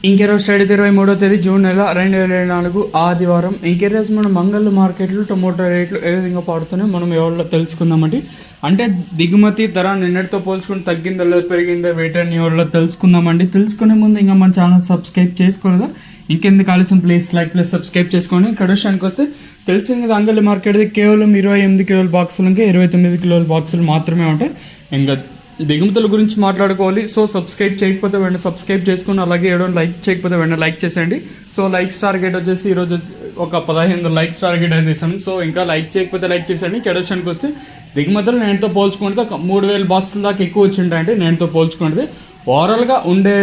ఇంకెరోజు 23వ తేదీ జూన్ నెల 2024 ఆదివారం. ఇంకెరోజు మనం మంగళ మార్కెట్లో టమోటా రేట్లు ఏ విధంగా పడుతున్నాయో మనం ఎవరిలో తెలుసుకుందామండి. అంటే దిగుమతి ధర నిన్నటితో పోల్చుకుని తగ్గిందా లేదా పెరిగిందా వేటని ఎవరిలో తెలుసుకుందామండి. తెలుసుకునే ముందు ఇంకా మన ఛానల్ సబ్స్క్రైబ్ చేసుకోలేదా, ఇంకెందుకు ఆలస్యం ప్లీజ్ సబ్స్క్రైబ్ చేసుకొని ఇక్కడ విషయానికి వస్తే తెలిసింది కదా, అంగళ్ళ మార్కెట్ కేవలం 28 కిలోల బాక్సులు ఇంకా 29 కిలోల బాక్సులు మాత్రమే ఉంటాయి. ఇంకా దిగుమతుల గురించి మాట్లాడుకోవాలి. సో సబ్స్క్రైబ్ చేయకపోతే వెంటనే సబ్స్క్రైబ్ చేసుకుని అలాగే ఏడో లైక్ చేయకపోతే వెంటనే లైక్ చేసేయండి. సో లైక్స్ టార్గెట్ వచ్చేసి ఈరోజు ఒక 1500 లైక్స్ టార్గెట్ అయితే ఇస్తాను. సో ఇంకా లైక్ చేయకపోతే లైక్ చేసేయండి. కెడోషన్కి వస్తే దిగుమతులు నేనుతో పోల్చుకుంటే ఒక 3000 బాక్సుల దాకా ఎక్కువ వచ్చింటాయంటే నేనుతో పోల్చుకుంటే. ఓవరాల్గా ఉండే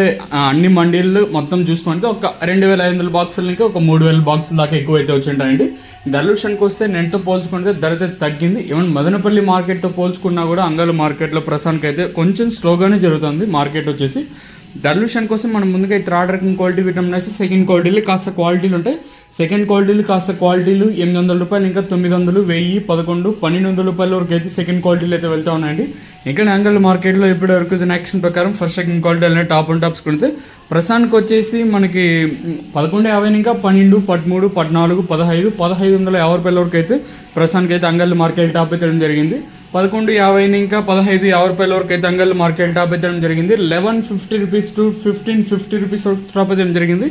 అన్ని మండీలు మొత్తం చూసుకుంటే ఒక 2500 బాక్సులు ఇంకా ఒక 3000 బాక్సుల దాకా ఎక్కువ అయితే వచ్చింటాయండి. ధరల విషయానికి వస్తే నేనుతో పోల్చుకుంటే ధర అయితే తగ్గింది. ఈవెన్ మదనపల్లి మార్కెట్తో పోల్చుకున్నా కూడా అంగళ మార్కెట్లో ప్రస్తుతానికి అయితే కొంచెం స్లోగానే జరుగుతుంది మార్కెట్ వచ్చేసి. ధరల విషయానికి వస్తే మనం ముందుగా థర్డ్ రకం క్వాలిటీ విటమిన్ వేసి సెకండ్ క్వాలిటీలు కాస్త క్వాలిటీలు ఉంటాయి. సెకండ్ క్వాలిటీలు కాస్త క్వాలిటీలు 800 రూపాయలు ఇంకా 900, 1000, 11, 1200 రూపాయల వరకు అయితే సెకండ్ క్వాలిటీలు అయితే వెళ్తా ఉన్నాయండి. ఇంకా యాంగల్ మార్కెట్లో ఇప్పటి వరకు యాక్షన్ ప్రకారం ఫస్ట్ సెకండ్ క్వాలిటీ అనేది టాప్ అండ్ టాప్స్ కొడితే ప్రస్తుతానికి వచ్చేసి మనకి 1150 ఇంకా 12, 13, 14, 15, 1550 రూపాయల వరకు అయితే ప్రస్తుతానికి అయితే అంగల్ మార్కెట్ టాప్ అయితే జరిగింది. 1150 ఇంకా 1550 రూపాయల వరకు అయితే అంగల్ మార్కెట్ టాప్ అయితే జరిగింది. 1150 రూపీస్ టు 1550 రూపీస్ టాప్ అయితే జరిగింది.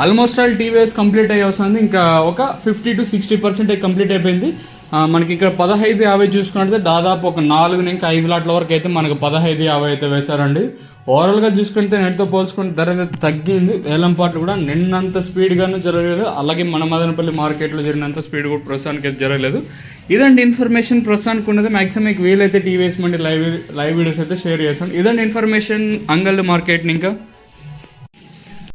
ఆల్మోస్ట్ ఆల్ టీవీఎస్ కంప్లీట్ అయ్యి వస్తుంది. ఇంకా ఒక 50 to 60% కంప్లీట్ అయిపోయింది. మనకి ఇక్కడ 1550 చూసుకుంటే దాదాపు ఒక 4 నుంచి 5 లాట్ల వరకు అయితే మనకు 1550 అయితే వేశారండి. ఓవరాల్గా చూసుకుంటే నేటితో పోల్చుకుంటే ధర అయితే తగ్గింది. వేలం పాటలు కూడా నిన్నంత స్పీడ్గాను జరగలేదు, అలాగే మన మదనపల్లి మార్కెట్లో జరిగినంత స్పీడ్ కూడా ప్రస్తుతానికి అయితే జరగలేదు. ఇదండి ఇన్ఫర్మేషన్ ప్రస్తుతానికి ఉన్నది. మాక్సిమం మీకు వీలైతే టీవీఎస్ మండి లైవ్ వీడియోస్ అయితే షేర్ చేస్తాను. ఇదండి ఇన్ఫర్మేషన్ అంగళ్ళ మార్కెట్ని ఇంకా